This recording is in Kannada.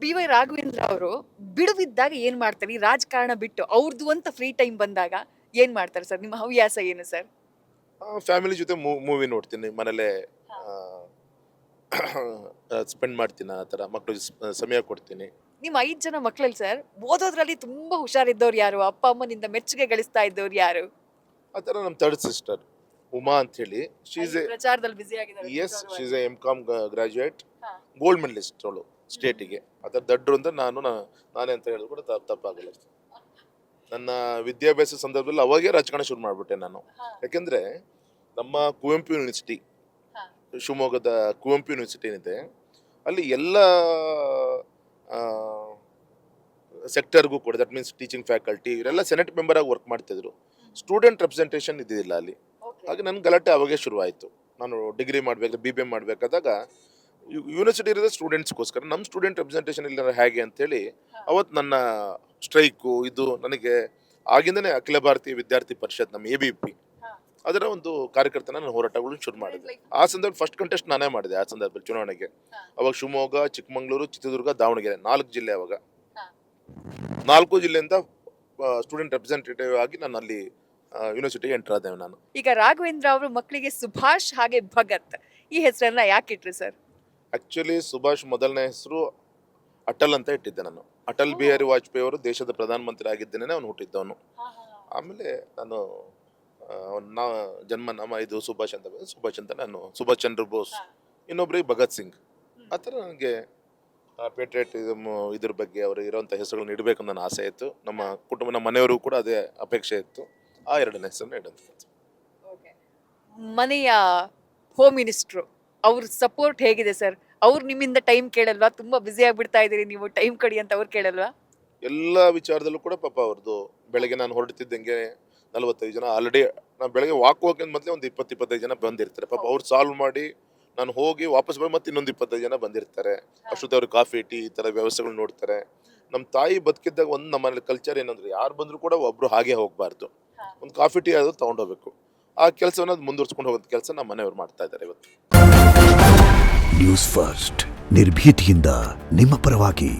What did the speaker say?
ಬಿ ವೈ ರಾಘವೇಂದ್ರ ಅವರು ಬಿಡುವಿದ್ದಾಗ ಏನ್ ಮಾಡ್ತಾರೆ? ಈ ರಾಜಕಾರಣ ಬಿಟ್ಟು ಅವ್ರದ್ದು ಅಂತ ಫ್ರೀ ಟೈಮ್ ಬಂದಾಗ ಏನ್ ಮಾಡ್ತಾರೆ ಸರ್? ನಿಮ್ಮ ಹವ್ಯಾಸ ಏನು ಸರ್? ಫ್ಯಾಮಿಲಿ ಜೊತೆ ಮೂವಿ ನೋಡ್ತೀನಿ ಮನೇಲೆ. ಸ್ಪೆಂಡ್ ಮಾಡ್ತೀನಿ, ಆ ಥರ ಮಕ್ಕಳು ಸಮಯ ಕೊಡ್ತೀನಿ. ನಿಮ್ಮ 5 ಜನ ಮಕ್ಕಳಲ್ಲಿ ಸರ್ ಓದೋದ್ರಲ್ಲಿ ತುಂಬಾ ಹುಷಾರಿದ್ದವ್ರು ಯಾರು? ಅಪ್ಪ ಅಮ್ಮನಿಂದ ಮೆಚ್ಚುಗೆ ಗಳಿಸ್ತಾ ಇದ್ದವ್ರು ಯಾರು? ಆ ಥರ ನಮ್ಮ ಥರ್ಡ್ ಸಿಸ್ಟರ್ ಉಮಾ ಅಂತ ಹೇಳಿ, ಶೀಸ್ ಎ ಪ್ರಚಾರದಲ್ಲಿ ಬಿಸಿ ಆಗಿದ್ದಾರೆ. As she's a MCom graduate, gold medalist ಅವಳು ಸ್ಟೇಟಿಗೆ. ಅದರ ದಡ್ರು ಅಂತ ನಾನೇ ಅಂತ ಹೇಳಿದ್ರು ಕೂಡ ತಪ್ಪಾಗಲ್ಲ. ನನ್ನ ವಿದ್ಯಾಭ್ಯಾಸ ಸಂದರ್ಭದಲ್ಲಿ ಅವಾಗೇ ರಾಜಕಾರಣ ಶುರು ಮಾಡಿಬಿಟ್ಟೆ ನಾನು. ಯಾಕೆಂದರೆ ನಮ್ಮ ಕುವೆಂಪು ಯೂನಿವರ್ಸಿಟಿ, ಶಿವಮೊಗ್ಗದ ಕುವೆಂಪು ಯೂನಿವರ್ಸಿಟಿ ಏನಿದೆ ಅಲ್ಲಿ ಎಲ್ಲ ಸೆಕ್ಟರ್ಗೂ ಕೂಡ, ದಟ್ ಮೀನ್ಸ್ ಟೀಚಿಂಗ್ ಫ್ಯಾಕಲ್ಟಿ ಇವರೆಲ್ಲ ಸೆನೆಟ್ ಮೆಂಬರ್ ಆಗಿ ವರ್ಕ್ ಮಾಡ್ತಿದ್ರು. ಸ್ಟೂಡೆಂಟ್ ರೆಪ್ರೆಸೆಂಟೇಷನ್ ಇದ್ದಿದ್ದಿಲ್ಲ ಅಲ್ಲಿ. ಹಾಗೆ ನನ್ನ ಗಲಾಟೆ ಅವಾಗೇ ಶುರುವಾಯಿತು. ನಾನು ಡಿಗ್ರಿ ಮಾಡಬೇಕು, BBA ಮಾಡಬೇಕಾದಾಗ ಯೂನಿವರ್ಸಿಟಿ ಇರೋದೇ ಸ್ಟೂಡೆಂಟ್ಸ್ಗೋಸ್ಕರ, ನಮ್ಮ ಸ್ಟೂಡೆಂಟ್ ರೆಪ್ರೆಸೆಂಟೇಷನ್ ಇಲ್ಲ ಹೇಗೆ ಅಂತೇಳಿ ಅವತ್ತು ನನ್ನ ಸ್ಟ್ರೈಕು ಇದು ನನಗೆ ಆಗಿಂದನೇ ಅಖಿಲ ಭಾರತೀಯ ವಿದ್ಯಾರ್ಥಿ ಪರಿಷತ್, ನಮ್ಮ ABP, ಅದರ ಒಂದು ಕಾರ್ಯಕರ್ತನ ನಾನು ಹೋರಾಟಗಳು ಶುರು ಮಾಡಿದೆ. ಆ ಸಂದರ್ಭ ಫಸ್ಟ್ ಕಂಟೆಸ್ಟ್ ನಾನೇ ಮಾಡಿದೆ. ಆ ಸಂದರ್ಭದಲ್ಲಿ ಚುನಾವಣೆಗೆ ಅವಾಗ ಶಿವಮೊಗ್ಗ, ಚಿಕ್ಕಮಗಳೂರು, ಚಿತ್ರದುರ್ಗ, ದಾವಣಗೆರೆ 4 ಜಿಲ್ಲೆ. ಅವಾಗ 4 ಜಿಲ್ಲೆಯಿಂದ ಸ್ಟೂಡೆಂಟ್ ರೆಪ್ರೆಸೆಂಟೇಟಿವ್ ಆಗಿ ನಾನು ಅಲ್ಲಿ ಯೂನಿವರ್ಸಿಟಿಗೆ ಎಂಟರ್ ಆದೆ ನಾನು. ಈಗ ರಾಘವೇಂದ್ರ ಅವರು ಮಕ್ಕಳಿಗೆ ಸುಭಾಷ್ ಹಾಗೆ ಭಗತ್ ಈ ಹೆಸರನ್ನ ಯಾಕೆ ಇಟ್ರಿ ಸರ್? ಆಕ್ಚುಲಿ ಸುಭಾಷ್ ಮೊದಲನೇ ಹೆಸರು ಅಟಲ್ ಅಂತ ಇಟ್ಟಿದ್ದೆ ನಾನು. ಅಟಲ್ ಬಿಹಾರಿ ವಾಜಪೇಯಿ ಅವರು ದೇಶದ ಪ್ರಧಾನಮಂತ್ರಿ ಆಗಿದ್ದೇನೆ ಅವನು ಹುಟ್ಟಿದ್ದವನು. ಆಮೇಲೆ ನಾನು ಜನ್ಮ ನಾಮ ಇದು ಸುಭಾಷ್ ಅಂತ, ಸುಭಾಷ್ ಅಂತ ನಾನು ಸುಭಾಷ್ ಚಂದ್ರ ಬೋಸ್, ಇನ್ನೊಬ್ರಿಗೆ ಭಗತ್ ಸಿಂಗ್. ಆ ಥರ ನನಗೆ ಪೇಟ್ರಿಯಟಿಸಮ್ ಇದ್ರ ಬಗ್ಗೆ ಅವರು ಇರೋಂಥ ಹೆಸರುಗಳನ್ನ ಇಡಬೇಕು ನನ್ನ ಆಸೆ ಇತ್ತು. ನಮ್ಮ ಕುಟುಂಬ, ನಮ್ಮ ಮನೆಯವರು ಕೂಡ ಅದೇ ಅಪೇಕ್ಷೆ ಇತ್ತು. ಆ ಎರಡನೇ ಹೆಸರನ್ನ ಇಡಂತ. ಮನೆಯ ಹೋಮ್ ಮಿನಿಸ್ಟ್ರು ಅವ್ರ ಸಪೋರ್ಟ್ ಹೇಗಿದೆ ಸರ್? ಅವ್ರು ನಿಮ್ಮಿಂದ ಟೈಮ್ ಕೇಳಲ್ವಾ? ತುಂಬಾ ಬ್ಯುಸಿ ಆಗ್ಬಿಡ್ತಾ ಇದೀರಿ ನೀವು, ಟೈಮ್ ಕಡಿ ಅಂತ ಅವ್ರು ಕೇಳಲ್ವಾ? ಎಲ್ಲ ವಿಚಾರದಲ್ಲೂ ಕೂಡ ಪಾಪ ಅವ್ರದ್ದು. ಬೆಳಗ್ಗೆ ನಾನು ಹೊರಡ್ತಿದ್ದಂಗೆ 45 ಜನ ಆಲ್ರೆಡಿ, ನಾನು ಬೆಳಗ್ಗೆ ವಾಕ್ ಹೋಗೋಕೆ ಮೊದಲೇ ಒಂದು 20-25 ಜನ ಬಂದಿರ್ತಾರೆ. ಪಾಪ ಅವ್ರು ಸಾಲ್ವ್ ಮಾಡಿ ನಾನು ಹೋಗಿ ವಾಪಸ್ ಬರೋ ಮತ್ತೆ ಇನ್ನೊಂದು 25 ಜನ ಬಂದಿರ್ತಾರೆ. ಅಷ್ಟೊತ್ತು ಅವ್ರಿಗೆ ಕಾಫಿ ಟೀ ಈ ಥರ ವ್ಯವಸ್ಥೆಗಳು ನೋಡ್ತಾರೆ. ನಮ್ಮ ತಾಯಿ ಬದುಕಿದ್ದಾಗ ಒಂದು ನಮ್ಮಲ್ಲಿ ಕಲ್ಚರ್ ಏನಂದ್ರೆ, ಯಾರು ಬಂದರೂ ಕೂಡ ಒಬ್ರು ಹಾಗೆ ಹೋಗಬಾರ್ದು, ಒಂದು ಕಾಫಿ ಟೀ ಆದರೂ ತೊಗೊಂಡೋಗ್ಬೇಕು. ಆ ಕೆಲಸವನ್ನು ಮುಂದುವರ್ಸ್ಕೊಂಡು ಹೋಗೋದು ಕೆಲಸ ನಮ್ಮ ಮನೆಯವರು ಮಾಡ್ತಾ ಇದ್ದಾರೆ ಇವತ್ತು. ನ್ಯೂಸ್ ಫಸ್ಟ್, ನಿರ್ಭೀತಿಯಿಂದ ನಿಮ್ಮ ಪರವಾಗಿ.